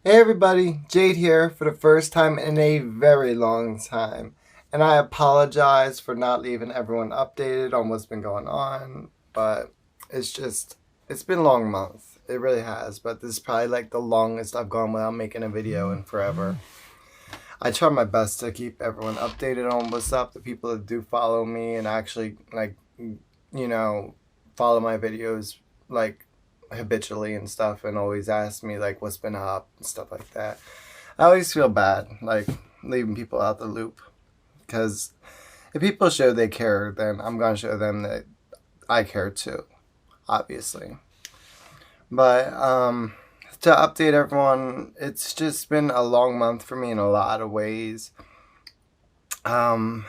Hey everybody, Jade here for the first time in a very long time. And I apologize for not leaving everyone updated on what's been going on, but it's been a long month. It really has, but this is probably like the longest I've gone without making a video in forever. I try my best to keep everyone updated on what's up, the people that do follow me and actually follow my videos like habitually and stuff and always ask me like what's been up and stuff like that. I always feel bad like leaving people out the loop because if people show they care, then I'm gonna show them that I care too, obviously. But to update everyone, it's just been a long month for me in a lot of ways. Um,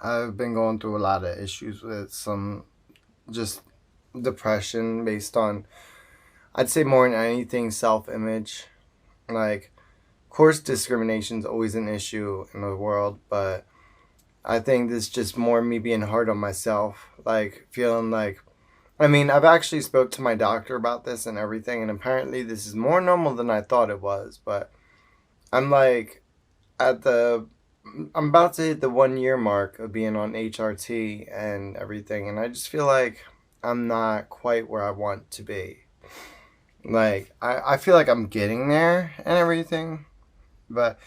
I've been going through a lot of issues with some just depression based on, I'd say more than anything, self-image. Like, of course, discrimination is always an issue in the world, but I think this is just more me being hard on myself. Like, feeling like, I mean, I've actually spoke to my doctor about this and everything, and apparently this is more normal than I thought it was. But I'm like, at the, I'm about to hit the 1 year mark of being on HRT and everything, and I just feel like I'm not quite where I want to be. Like, I feel like I'm getting there and everything, but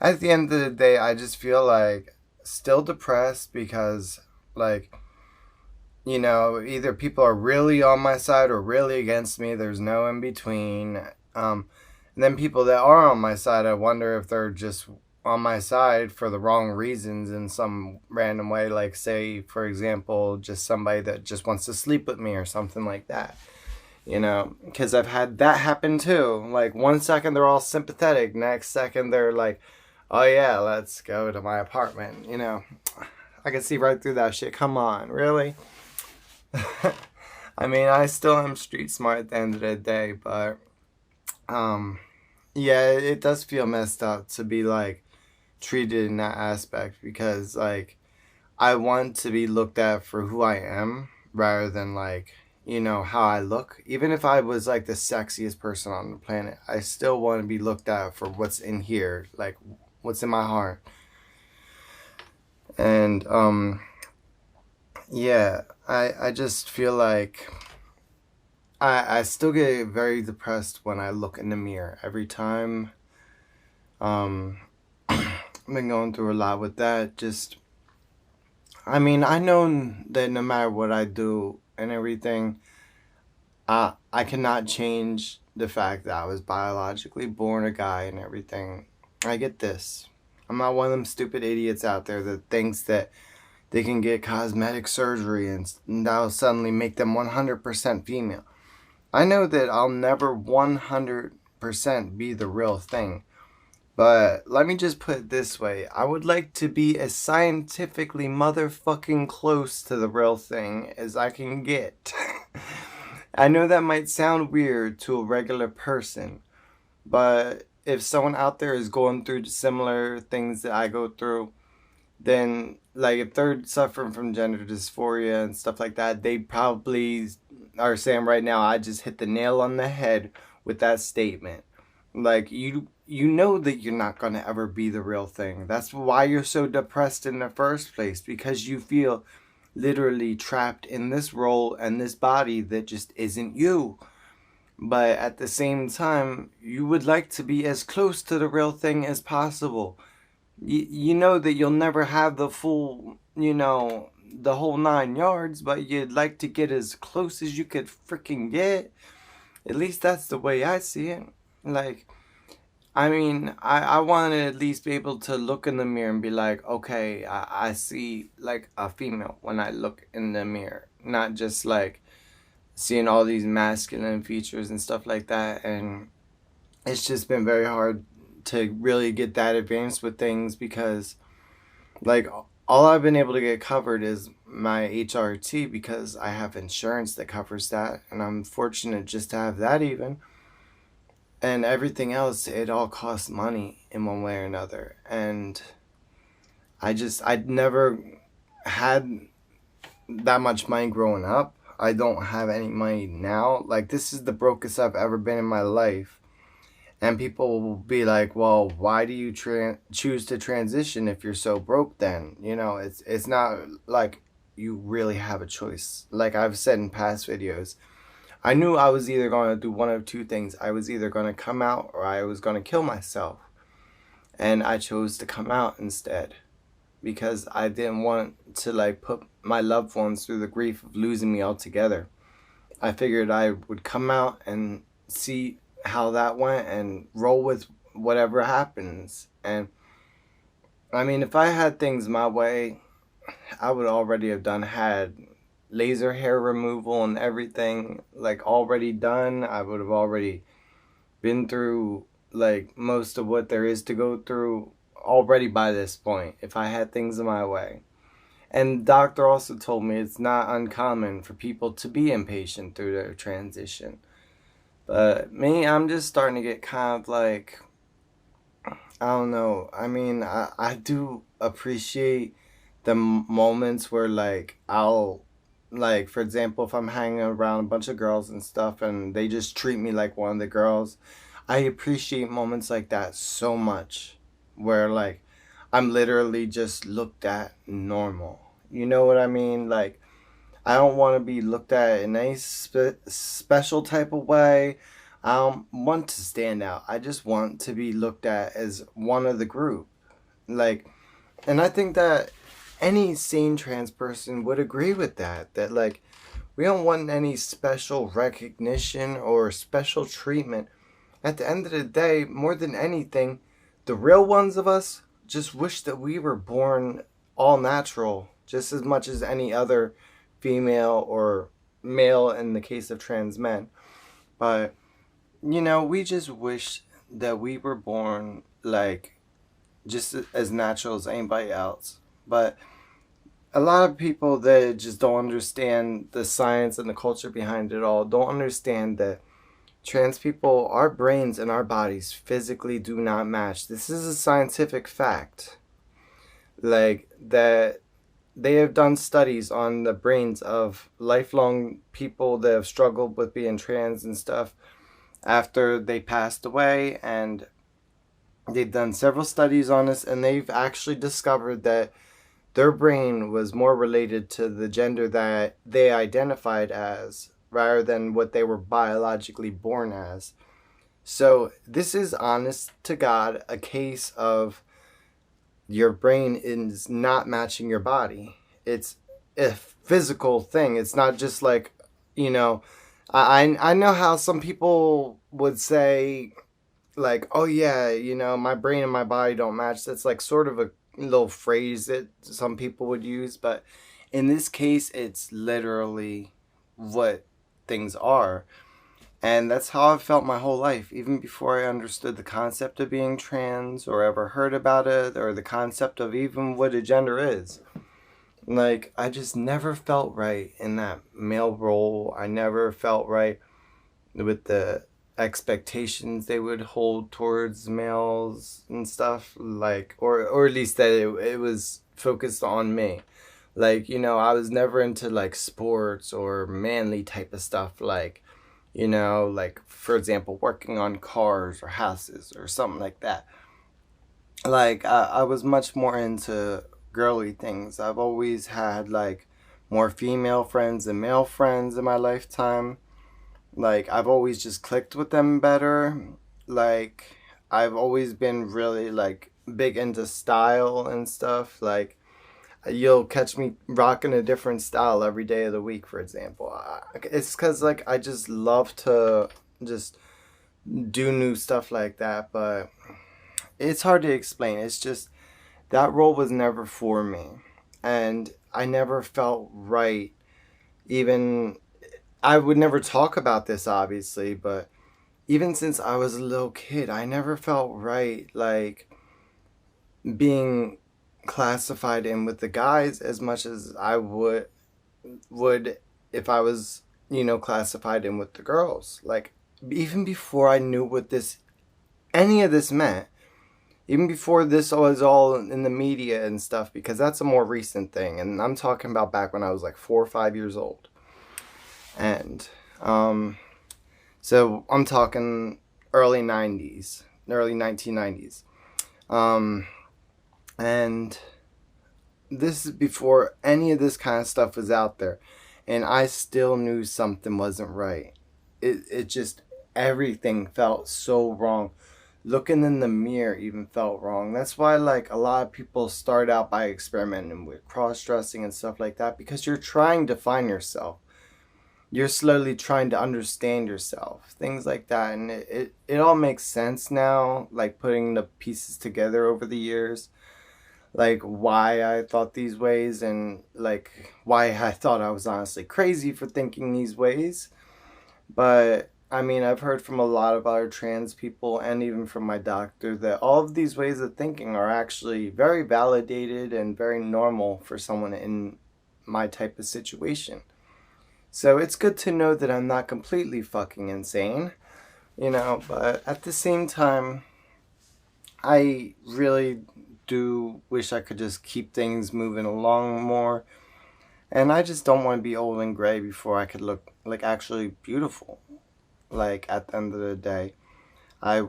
at the end of the day, I just feel like still depressed because, like, either people are really on my side or really against me. There's no in between. And then people that are on my side, I wonder if they're just on my side for the wrong reasons in some random way. Like, say, for example, just somebody that just wants to sleep with me or something like that. Because I've had that happen too. Like, 1 second they're all sympathetic, next second they're like, oh yeah, let's go to my apartment. I can see right through that shit. Come on, really? I mean, I still am street smart at the end of the day, but yeah, it does feel messed up to be like treated in that aspect because like I want to be looked at for who I am rather than like how I look. Even if I was like the sexiest person on the planet, I still want to be looked at for what's in here, like what's in my heart. And yeah, I just feel like I still get very depressed when I look in the mirror every time. Um, I've been going through a lot with that. Just, I mean, I know that no matter what I do and everything, I cannot change the fact that I was biologically born a guy and everything. I get this. I'm not one of them stupid idiots out there that thinks that they can get cosmetic surgery and that'll suddenly make them 100% female. I know that I'll never 100% be the real thing. But let me just put it this way. I would like to be as scientifically motherfucking close to the real thing as I can get. I know that might sound weird to a regular person, but if someone out there is going through similar things that I go through, then like if they're suffering from gender dysphoria and stuff like that, they probably are saying right now, I just hit the nail on the head with that statement. Like you know that you're not going to ever be the real thing. That's why you're so depressed in the first place, because you feel literally trapped in this role and this body that just isn't you. But at the same time, you would like to be as close to the real thing as possible. You know that you'll never have the full, the whole 9 yards, but you'd like to get as close as you could freaking get. At least that's the way I see it. Like, I mean, I want to at least be able to look in the mirror and be like, okay, I see like a female when I look in the mirror. Not just like seeing all these masculine features and stuff like that. And it's just been very hard to really get that advanced with things because like all I've been able to get covered is my HRT because I have insurance that covers that, and I'm fortunate just to have that even. And everything else, it all costs money in one way or another. And I'd never had that much money growing up. I don't have any money now. Like, this is the brokest I've ever been in my life. And people will be like, well, why do you choose to transition if you're so broke then? It's not like you really have a choice. Like I've said in past videos, I knew I was either going to do one of two things. I was either going to come out or I was going to kill myself. And I chose to come out instead because I didn't want to like put my loved ones through the grief of losing me altogether. I figured I would come out and see how that went and roll with whatever happens. And I mean, if I had things my way, I would already have had laser hair removal and everything like already done. I would have already been through like most of what there is to go through already by this point if I had things my way. And the doctor also told me it's not uncommon for people to be impatient through their transition. But me, I'm just starting to get kind of like, I don't know. I mean, I do appreciate the moments where like I'll, like, for example, if I'm hanging around a bunch of girls and stuff and they just treat me like one of the girls, I appreciate moments like that so much where like I'm literally just looked at normal. You know what I mean? Like, I don't want to be looked at in any special type of way. I don't want to stand out. I just want to be looked at as one of the group. Like, and I think that any sane trans person would agree with that. That, like, we don't want any special recognition or special treatment. At the end of the day, more than anything, the real ones of us just wish that we were born all natural just as much as any other female or male in the case of trans men. But, we just wish that we were born like just as natural as anybody else. But a lot of people that just don't understand the science and the culture behind it all don't understand that trans people, our brains and our bodies physically do not match. This is a scientific fact. Like, that they have done studies on the brains of lifelong people that have struggled with being trans and stuff after they passed away, and they've done several studies on this, and they've actually discovered that their brain was more related to the gender that they identified as rather than what they were biologically born as. So this is, honest to God, a case of your brain is not matching your body. It's a physical thing. It's not just like, I know how some people would say, like, oh yeah, my brain and my body don't match. That's like sort of a little phrase that some people would use. But in this case, it's literally what things are. And that's how I've felt my whole life, even before I understood the concept of being trans or ever heard about it or the concept of even what a gender is. Like, I just never felt right in that male role. I never felt right with the expectations they would hold towards males and stuff. Like, or at least that it was focused on me. Like, I was never into like sports or manly type of stuff. Like, like, for example, working on cars or houses or something like that. Like, I was much more into girly things. I've always had, like, more female friends than male friends in my lifetime. Like, I've always just clicked with them better. Like, I've always been really, like, big into style and stuff. Like, you'll catch me rocking a different style every day of the week, for example. It's because, like, I just love to just do new stuff like that, but it's hard to explain. It's just that role was never for me, and I never felt right. Even I would never talk about this, obviously, but even since I was a little kid, I never felt right, like, being classified in with the guys as much as I would if I was, classified in with the girls. Like, even before I knew what any of this meant, even before this was all in the media and stuff, because that's a more recent thing, and I'm talking about back when I was like 4 or 5 years old. And so I'm talking early 90s, early 1990s. Um, and this is before any of this kind of stuff was out there. And I still knew something wasn't right. It just, everything felt so wrong. Looking in the mirror even felt wrong. That's why, like, a lot of people start out by experimenting with cross dressing and stuff like that, because you're trying to find yourself. You're slowly trying to understand yourself, things like that. And it all makes sense now, like putting the pieces together over the years, like why I thought these ways, and like why I thought I was honestly crazy for thinking these ways. But I mean, I've heard from a lot of other trans people and even from my doctor that all of these ways of thinking are actually very validated and very normal for someone in my type of situation. So it's good to know that I'm not completely fucking insane, but at the same time, I really do wish I could just keep things moving along more. And I just don't want to be old and gray before I could look like actually beautiful. Like at the end of the day, I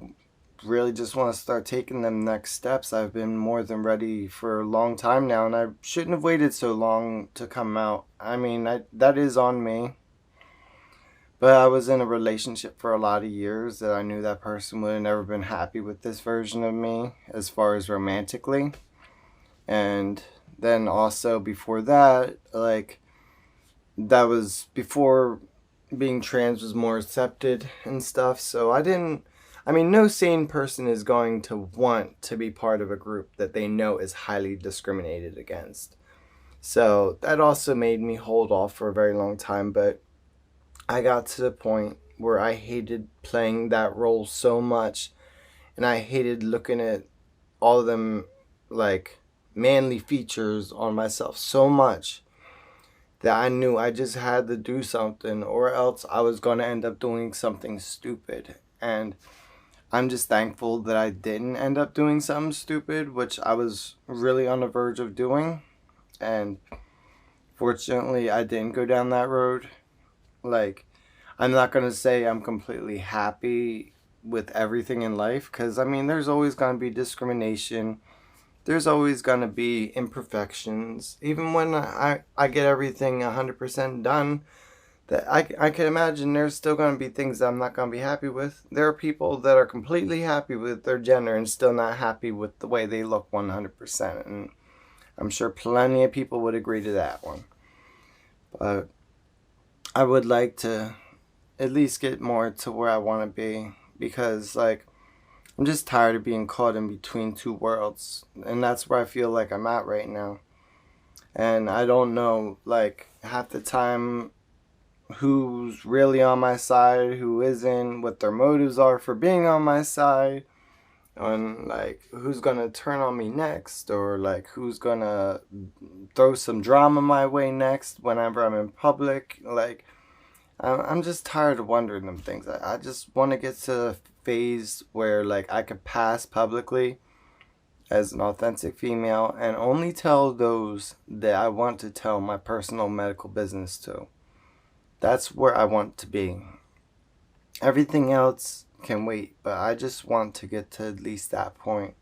really just want to start taking them next steps. I've been more than ready for a long time now, and I shouldn't have waited so long to come out. I mean, that is on me. But I was in a relationship for a lot of years that I knew that person would have never been happy with this version of me as far as romantically. And then also before that, like, that was before being trans was more accepted and stuff. So I mean, no sane person is going to want to be part of a group that they know is highly discriminated against. So that also made me hold off for a very long time. But I got to the point where I hated playing that role so much, and I hated looking at all of them, like, manly features on myself so much that I knew I just had to do something, or else I was going to end up doing something stupid. And I'm just thankful that I didn't end up doing something stupid, which I was really on the verge of doing. And fortunately, I didn't go down that road. Like, I'm not going to say I'm completely happy with everything in life, because, I mean, there's always going to be discrimination. There's always going to be imperfections. Even when I get everything 100% done, that I can imagine there's still going to be things that I'm not going to be happy with. There are people that are completely happy with their gender and still not happy with the way they look 100%. And I'm sure plenty of people would agree to that one. But I would like to at least get more to where I want to be, because, like, I'm just tired of being caught in between two worlds, and that's where I feel like I'm at right now. And I don't know, like, half the time who's really on my side, who isn't, what their motives are for being on my side, and, like, who's gonna turn on me next, or, like, who's gonna throw some drama my way next whenever I'm in public. Like, I'm just tired of wondering them things. I just want to get to a phase where, like, I could pass publicly as an authentic female and only tell those that I want to tell my personal medical business to. That's where I want to be. Everything else can wait, but I just want to get to at least that point.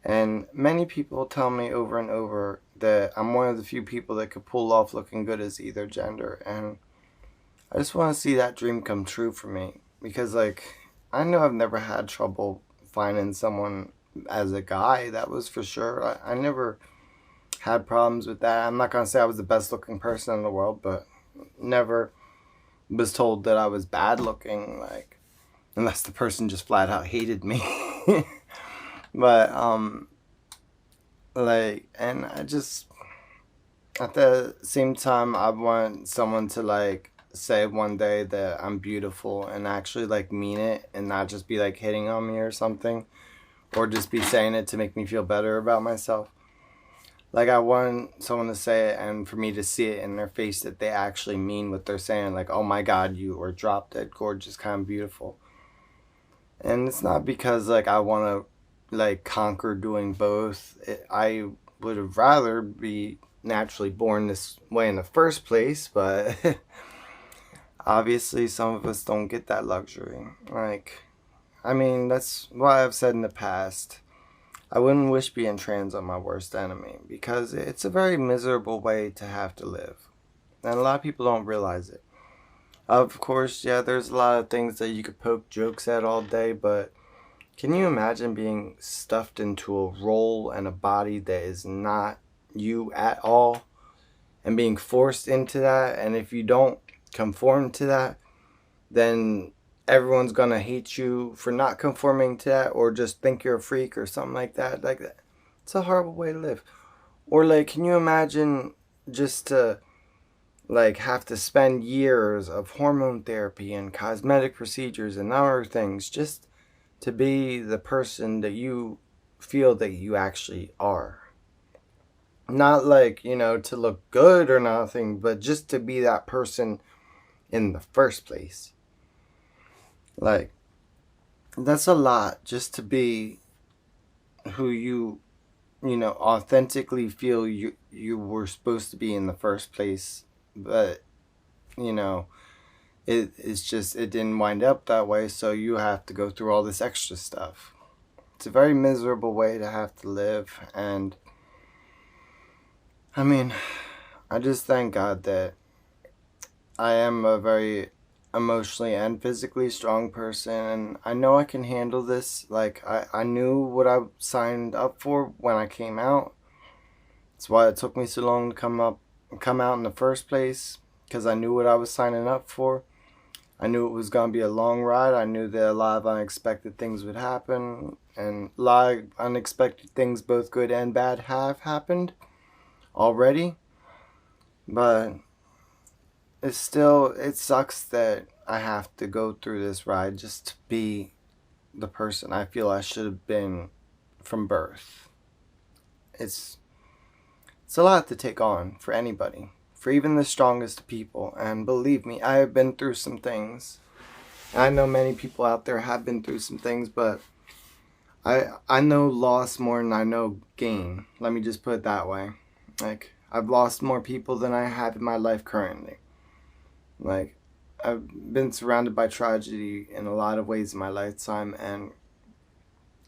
And many people tell me over and over that I'm one of the few people that could pull off looking good as either gender, and I just want to see that dream come true for me, because, like, I know I've never had trouble finding someone as a guy, that was for sure. I never had problems with that. I'm not going to say I was the best looking person in the world, but never was told that I was bad looking, like, unless the person just flat out hated me. But, like, and I just, at the same time, I want someone to, like, say one day that I'm beautiful and actually, like, mean it, and not just be, like, hitting on me or something, or just be saying it to make me feel better about myself. Like, I want someone to say it and for me to see it in their face that they actually mean what they're saying. Like, oh my God, you are drop dead gorgeous, kind of beautiful. And it's not because, like, I want to, like, conquer doing both. I would have rather be naturally born this way in the first place, but obviously some of us don't get that luxury. Like, I mean, that's why I've said in the past, I wouldn't wish being trans on my worst enemy because it's a very miserable way to have to live. And a lot of people don't realize it. Of course, yeah, there's a lot of things that you could poke jokes at all day, but can you imagine being stuffed into a role and a body that is not you at all and being forced into that? And if you don't conform to that, then everyone's gonna hate you for not conforming to that or just think you're a freak or something like that. Like that. It's a horrible way to live. Or like, can you imagine just to like have to spend years of hormone therapy and cosmetic procedures and other things just to be the person that you feel that you actually are. Not like, to look good or nothing, but just to be that person in the first place. Like, that's a lot just to be who authentically feel you were supposed to be in the first place. But, you know, it's just, it didn't wind up that way, so you have to go through all this extra stuff. It's a very miserable way to have to live, and I mean, I just thank God that I am a very emotionally and physically strong person, and I know I can handle this. Like, I knew what I signed up for when I came out. That's why it took me so long to come out in the first place, because I knew what I was signing up for. I knew it was going to be a long ride. I knew that a lot of unexpected things would happen, and a lot of unexpected things, both good and bad, have happened already. But it sucks that I have to go through this ride just to be the person I feel I should have been from birth. It's it's a lot to take on for anybody, for even the strongest of people. And believe me, I have been through some things. I know many people out there have been through some things, but I know loss more than I know gain. Let me just put it that way. Like, I've lost more people than I have in my life currently. Like, I've been surrounded by tragedy in a lot of ways in my lifetime, and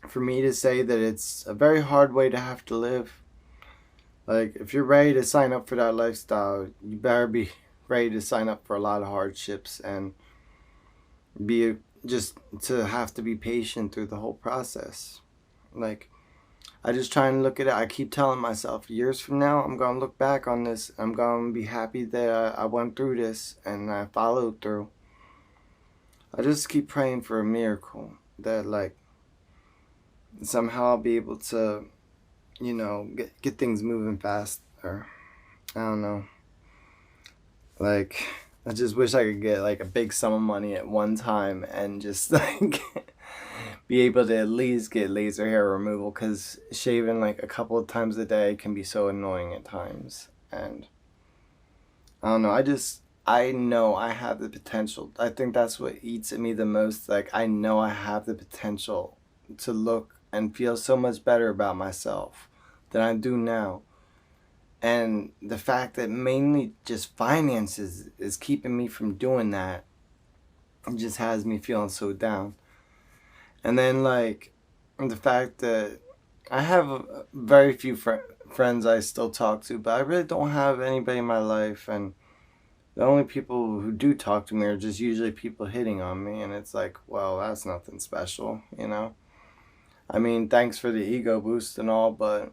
for me to say that it's a very hard way to have to live, like, if you're ready to sign up for that lifestyle, you better be ready to sign up for a lot of hardships and be just to have to be patient through the whole process. Like, I just try and look at it. I keep telling myself, years from now, I'm going to look back on this. I'm going to be happy that I went through this and I followed through. I just keep praying for a miracle that, like, somehow I'll be able to, get things moving fast. Or, I don't know. Like, I just wish I could get, like, a big sum of money at one time and just, like, be able to at least get laser hair removal, because shaving like a couple of times a day can be so annoying at times. And I don't know, I know I have the potential. I think that's what eats at me the most. Like, I know I have the potential to look and feel so much better about myself than I do now. And the fact that mainly just finances is keeping me from doing that, it just has me feeling so down. And then, like, the fact that I have very few friends I still talk to, but I really don't have anybody in my life. And the only people who do talk to me are just usually people hitting on me. And it's like, well, that's nothing special, you know? I mean, thanks for the ego boost and all, but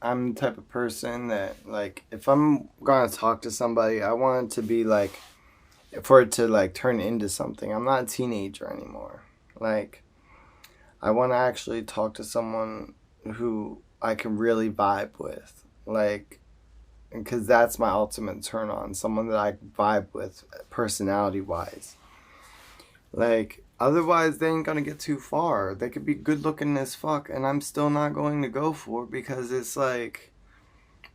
I'm the type of person that, like, if I'm going to talk to somebody, I want it to be, like, for it to, like, turn into something. I'm not a teenager anymore. Like, I want to actually talk to someone who I can really vibe with. Like, because that's my ultimate turn on. Someone that I vibe with personality wise. Like, otherwise, they ain't going to get too far. They could be good looking as fuck, and I'm still not going to go for it, because it's like,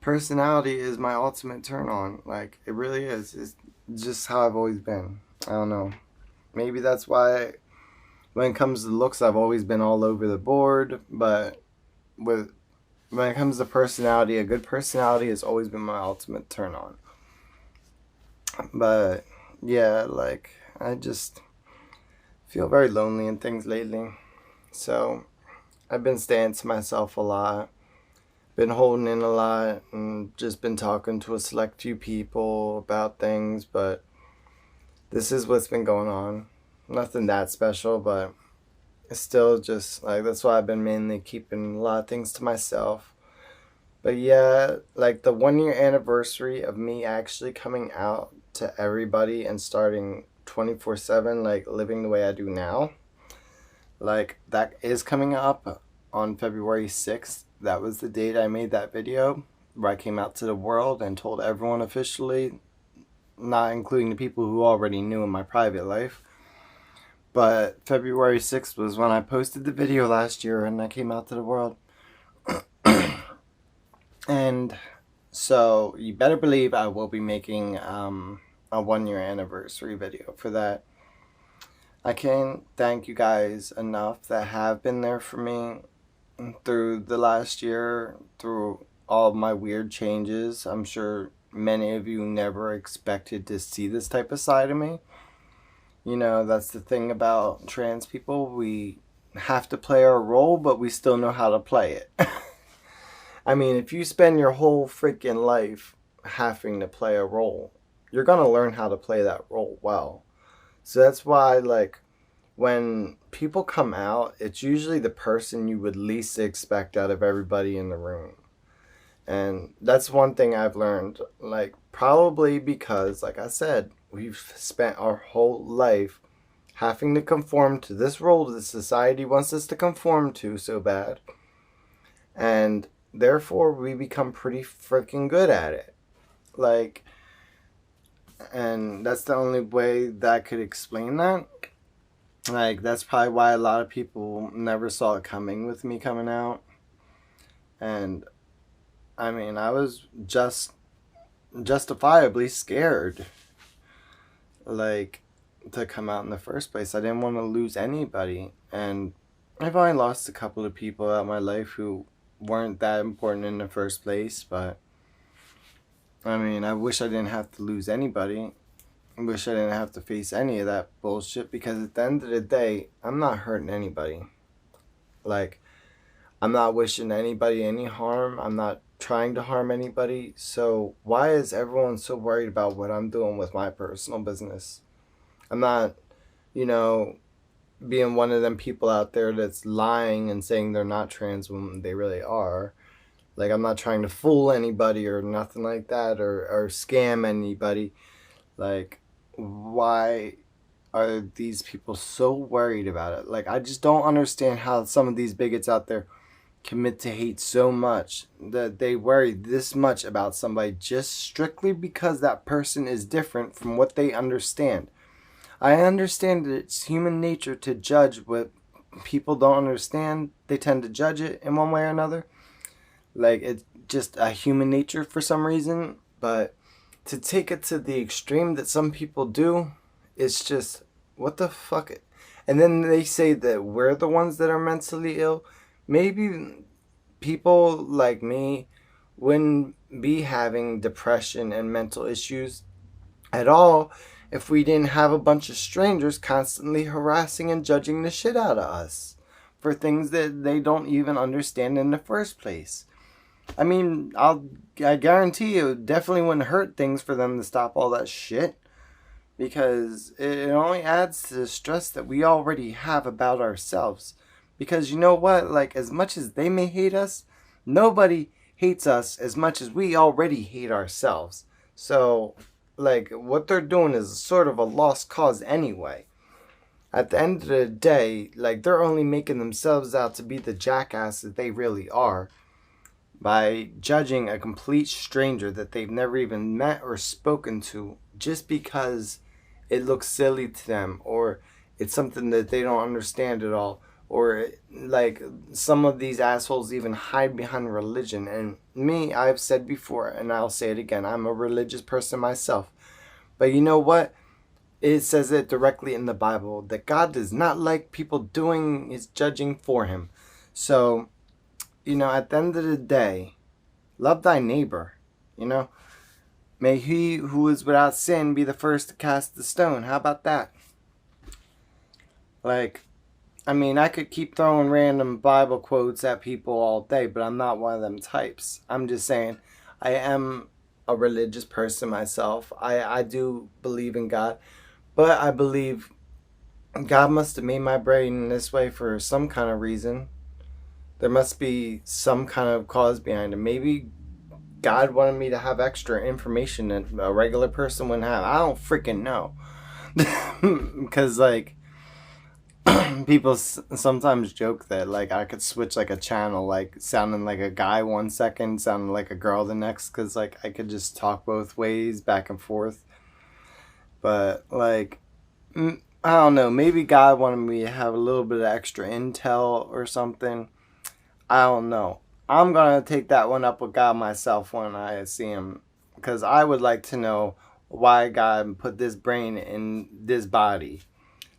personality is my ultimate turn on. Like, it really is. It's just how I've always been. I don't know. Maybe that's why when it comes to looks, I've always been all over the board. But when it comes to personality, a good personality has always been my ultimate turn on. But yeah, like, I just feel very lonely and things lately. So I've been staying to myself a lot, been holding in a lot, and just been talking to a select few people about things, but this is what's been going on. Nothing that special, but it's still just like that's why I've been mainly keeping a lot of things to myself. But yeah, like the 1 year anniversary of me actually coming out to everybody and starting 24/7, like living the way I do now, like that is coming up on February 6th. That was the date I made that video where I came out to the world and told everyone officially, not including the people who already knew in my private life. But February 6th was when I posted the video last year and I came out to the world. And so you better believe I will be making a 1 year anniversary video for that. I can't thank you guys enough that have been there for me through the last year, through all of my weird changes. I'm sure many of you never expected to see this type of side of me. You know, that's the thing about trans people. We have to play our role, but we still know how to play it. I mean, if you spend your whole freaking life having to play a role, you're going to learn how to play that role well. So that's why, like, when people come out, it's usually the person you would least expect out of everybody in the room. And that's one thing I've learned, like, probably because, like I said, we've spent our whole life having to conform to this role that society wants us to conform to so bad. And therefore, we become pretty freaking good at it. Like, and that's the only way that I could explain that. Like, that's probably why a lot of people never saw it coming with me coming out. And I mean, I was just justifiably scared, like, to come out in the first place. I didn't want to lose anybody. And I've only lost a couple of people out of my life who weren't that important in the first place. But I mean, I wish I didn't have to lose anybody. I wish I didn't have to face any of that bullshit, because at the end of the day, I'm not hurting anybody. Like, I'm not wishing anybody any harm. I'm not trying to harm anybody. So why is everyone so worried about what I'm doing with my personal business? I'm not, you know, being one of them people out there that's lying and saying they're not trans when they really are. Like, I'm not trying to fool anybody or nothing like that, or scam anybody. Like, why are these people so worried about it? Like, I just don't understand how some of these bigots out there commit to hate so much that they worry this much about somebody just strictly because that person is different from what they understand. I understand that it's human nature to judge what people don't understand. They tend to judge it in one way or another. Like, it's just a human nature for some reason. But to take it to the extreme that some people do, it's just, what the fuck? And then they say that we're the ones that are mentally ill. Maybe people like me wouldn't be having depression and mental issues at all if we didn't have a bunch of strangers constantly harassing and judging the shit out of us for things that they don't even understand in the first place. I mean, I guarantee you it definitely wouldn't hurt things for them to stop all that shit, because it only adds to the stress that we already have about ourselves. Because you know what? Like, as much as they may hate us, nobody hates us as much as we already hate ourselves. So, like, what they're doing is sort of a lost cause anyway. At the end of the day, like, they're only making themselves out to be the jackasses they really are by judging a complete stranger that they've never even met or spoken to just because it looks silly to them, or it's something that they don't understand at all. Or, like, some of these assholes even hide behind religion. And me, I've said before, and I'll say it again, I'm a religious person myself. But you know what? It says it directly in the Bible that God does not like people doing his judging for him. So, you know, at the end of the day, love thy neighbor, you know? May he who is without sin be the first to cast the stone. How about that? Like, I mean, I could keep throwing random Bible quotes at people all day, but I'm not one of them types. I'm just saying, I am a religious person myself. I do believe in God, but I believe God must have made my brain this way for some kind of reason. There must be some kind of cause behind it. Maybe God wanted me to have extra information that a regular person wouldn't have. I don't freaking know. Because, like, people sometimes joke that, like, I could switch, like, a channel, like, sounding like a guy 1 second, sounding like a girl the next, because, like, I could just talk both ways, back and forth. But, like, I don't know. Maybe God wanted me to have a little bit of extra intel or something. I don't know. I'm going to take that one up with God myself when I see him. Because I would like to know why God put this brain in this body.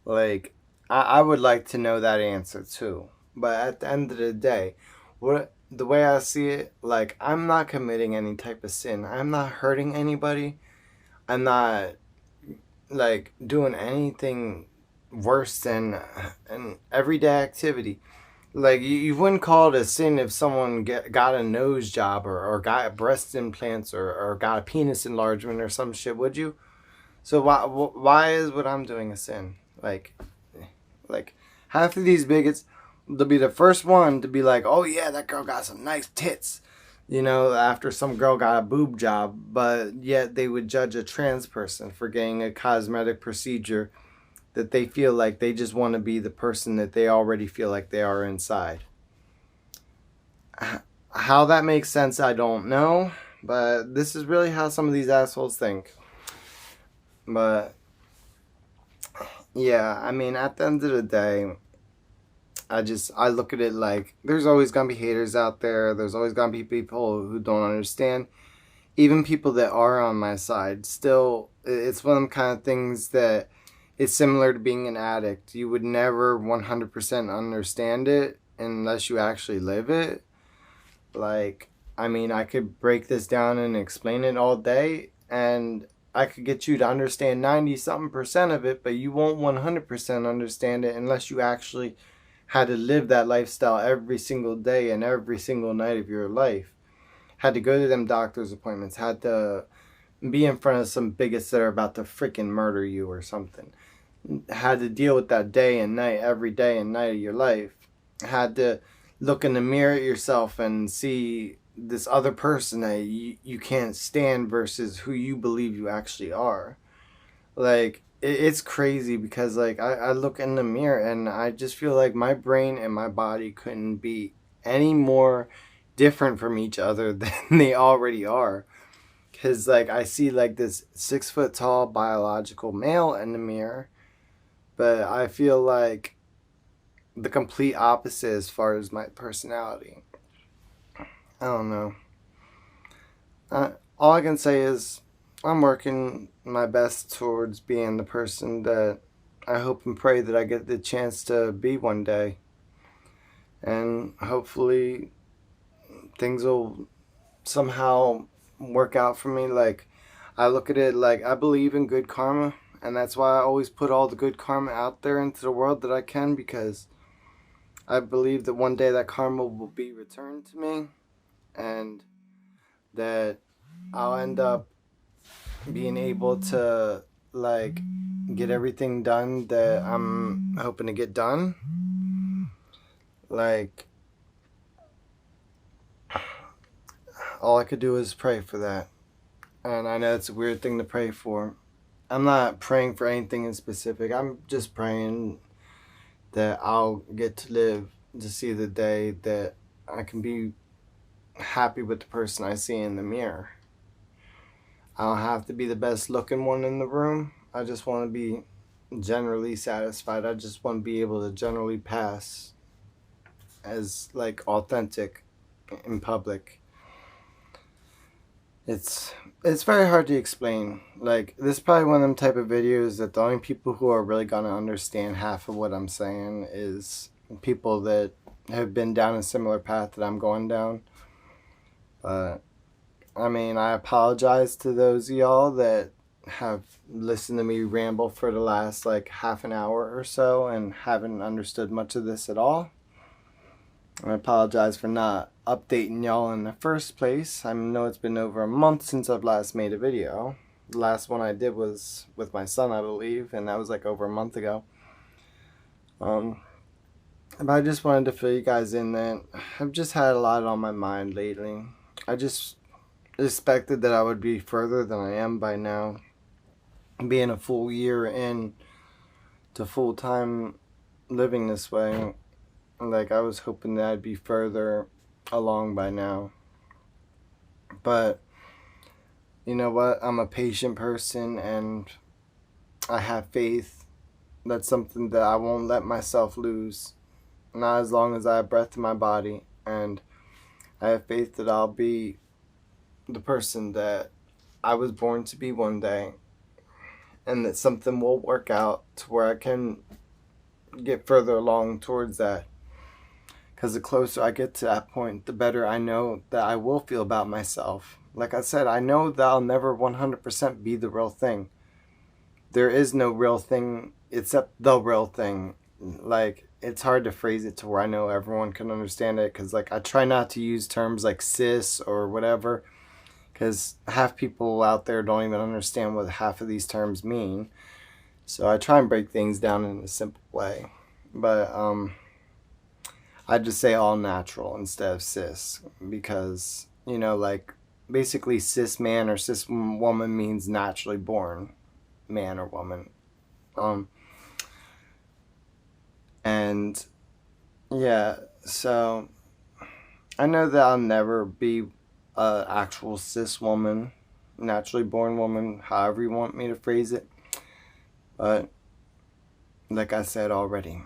Like, I would like to know that answer too. But at the end of the day, the way I see it, like, I'm not committing any type of sin. I'm not hurting anybody. I'm not, like, doing anything worse than an everyday activity. Like, you wouldn't call it a sin if someone got a nose job or got breast implants or got a penis enlargement or some shit, would you? So why is what I'm doing a sin? Like half of these bigots, they'll be the first one to be like, oh yeah, that girl got some nice tits, after some girl got a boob job, but yet they would judge a trans person for getting a cosmetic procedure that they feel like they just want to be the person that they already feel like they are inside. How that makes sense, I don't know, but this is really how some of these assholes think. But yeah, I mean, at the end of the day, I look at it like there's always gonna be haters out there. There's always gonna be people who don't understand. Even people that are on my side, still, it's one of them kind of things that it's similar to being an addict. You would never 100% understand it unless you actually live it. Like, I mean, I could break this down and explain it all day, and I could get you to understand 90 something percent of it, but you won't 100% understand it unless you actually had to live that lifestyle every single day and every single night of your life. Had to go to them doctor's appointments, had to be in front of some bigots that are about to freaking murder you or something. Had to deal with that day and night, every day and night of your life. Had to look in the mirror at yourself and see this other person that you can't stand versus who you believe you actually are. Like, it's crazy because, like, I look in the mirror and I just feel like my brain and my body couldn't be any more different from each other than they already are. Because, like, I see, like, this 6 foot tall biological male in the mirror, but I feel like the complete opposite as far as my personality. I don't know. All I can say is I'm working my best towards being the person that I hope and pray that I get the chance to be one day. And hopefully things will somehow work out for me. Like, I look at it like I believe in good karma, and that's why I always put all the good karma out there into the world that I can, because I believe that one day that karma will be returned to me, and that I'll end up being able to, like, get everything done that I'm hoping to get done. Like, all I could do is pray for that. And I know it's a weird thing to pray for. I'm not praying for anything in specific. I'm just praying that I'll get to live to see the day that I can be happy with the person I see in the mirror. I don't have to be the best looking one in the room. I just want to be generally satisfied. I just want to be able to generally pass as, like, authentic in public. It's very hard to explain. Like, this is probably one of them type of videos that the only people who are really gonna understand half of what I'm saying is people that have been down a similar path that I'm going down. But I mean, I apologize to those of y'all that have listened to me ramble for the last like half an hour or so and haven't understood much of this at all. I apologize for not updating y'all in the first place. I know it's been over a month since I've last made a video. The last one I did was with my son, I believe, and that was like over a month ago. But I just wanted to fill you guys in that I've just had a lot on my mind lately. I just expected that I would be further than I am by now. Being a full year in to full-time living this way, like I was hoping that I'd be further along by now. But you know what? I'm a patient person and I have faith. That's something that I won't let myself lose. Not as long as I have breath in my body. And I have faith that I'll be the person that I was born to be one day. And that something will work out to where I can get further along towards that. Because the closer I get to that point, the better I know that I will feel about myself. Like I said, I know that I'll never 100% be the real thing. There is no real thing except the real thing. Like, it's hard to phrase it to where I know everyone can understand it. Because, like, I try not to use terms like cis or whatever. Because half people out there don't even understand what half of these terms mean. So I try and break things down in a simple way. But, I just say all natural instead of cis. Because, you know, like, basically cis man or cis woman means naturally born man or woman. And yeah, so I know that I'll never be a actual cis woman, naturally born woman, however you want me to phrase it. But like I said already,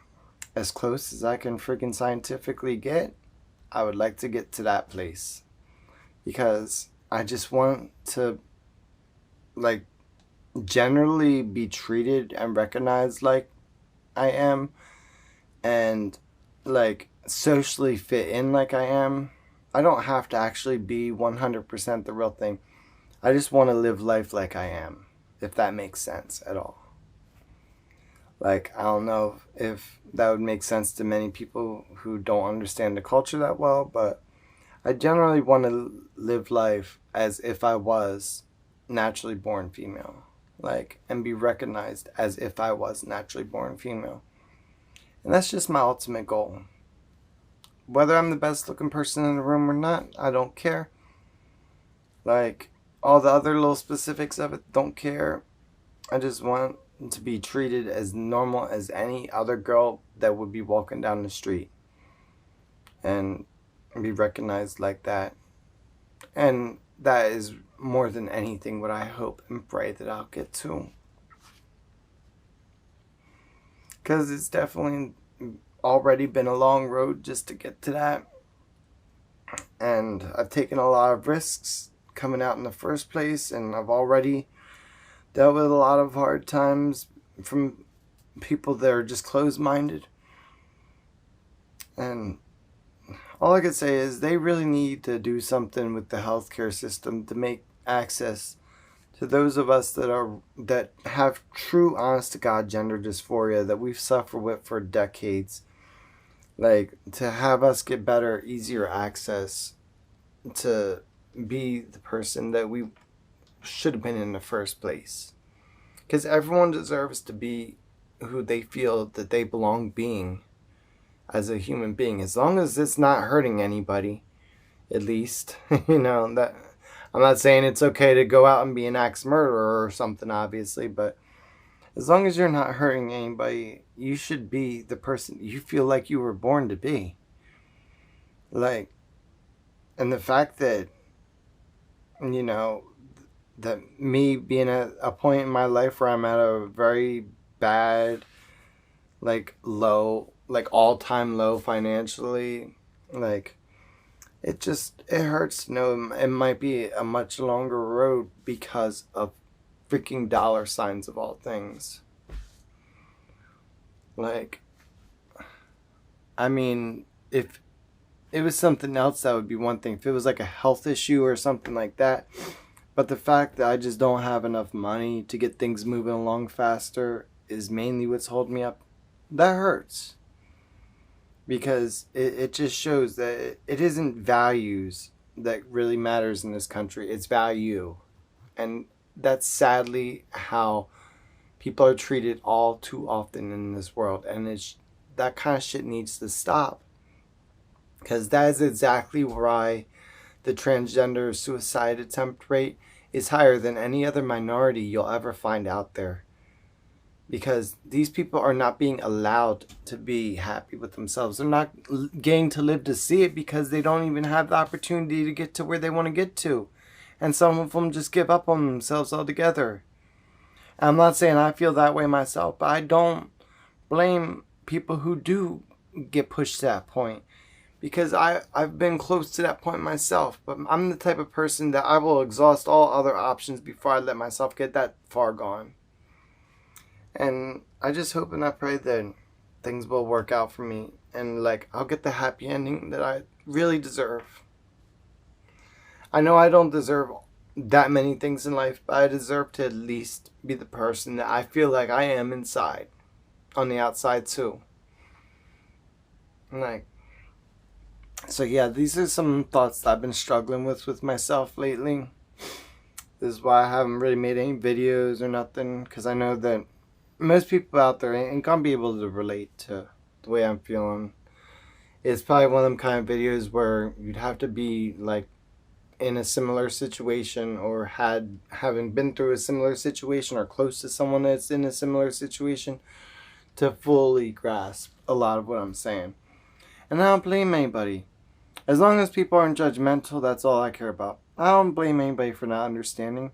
as close as I can freaking scientifically get, I would like to get to that place. Because I just want to, like, generally be treated and recognized like I am, and like socially fit in like I am. I don't have to actually be 100% the real thing. I just want to live life like I am, if that makes sense at all. Like, I don't know if that would make sense to many people who don't understand the culture that well, but I generally want to live life as if I was naturally born female. Like, and be recognized as if I was naturally born female. And that's just my ultimate goal. Whether I'm the best looking person in the room or not, I don't care. Like, all the other little specifics of it, don't care. I just want to be treated as normal as any other girl that would be walking down the street. And be recognized like that. And that is more than anything what I hope and pray that I'll get to. Because it's definitely already been a long road just to get to that. And I've taken a lot of risks coming out in the first place. And I've already dealt with a lot of hard times from people that are just closed-minded. And all I could say is they really need to do something with the healthcare system to make access to those of us that have true, honest to God gender dysphoria that we've suffered with for decades. Like, to have us get better, easier access to be the person that we should have been in the first place. Because everyone deserves to be who they feel that they belong being as a human being, as long as it's not hurting anybody, at least. You know, that I'm not saying it's okay to go out and be an axe murderer or something, obviously, but as long as you're not hurting anybody, you should be the person you feel like you were born to be. Like, and the fact that, you know, that me being at a point in my life where I'm at a very bad, like, low, like, all-time low financially, like, it hurts to know it might be a much longer road because of freaking dollar signs of all things. Like, I mean, if it was something else, that would be one thing. If it was like a health issue or something like that, But the fact that I just don't have enough money to get things moving along faster is mainly what's holding me up. That hurts. Because it just shows that it isn't values that really matters in this country. It's value. And that's sadly how people are treated all too often in this world. And that kind of shit needs to stop. Because that is exactly why the transgender suicide attempt rate is higher than any other minority you'll ever find out there. Because these people are not being allowed to be happy with themselves. They're not getting to live to see it because they don't even have the opportunity to get to where they want to get to. And some of them just give up on themselves altogether. I'm not saying I feel that way myself, but I don't blame people who do get pushed to that point. Because I've been close to that point myself. But I'm the type of person that I will exhaust all other options before I let myself get that far gone. And I just hope and I pray that things will work out for me. And I'll get the happy ending that I really deserve. I know I don't deserve that many things in life, but I deserve to at least be the person that I feel like I am inside. On the outside too. So yeah, these are some thoughts that I've been struggling with myself lately. This is why I haven't really made any videos or nothing. Because I know that most people out there ain't gonna be able to relate to the way I'm feeling. It's probably one of them kind of videos where you'd have to be in a similar situation or having been through a similar situation or close to someone that's in a similar situation to fully grasp a lot of what I'm saying. And I don't blame anybody. As long as people aren't judgmental, that's all I care about. I don't blame anybody for not understanding.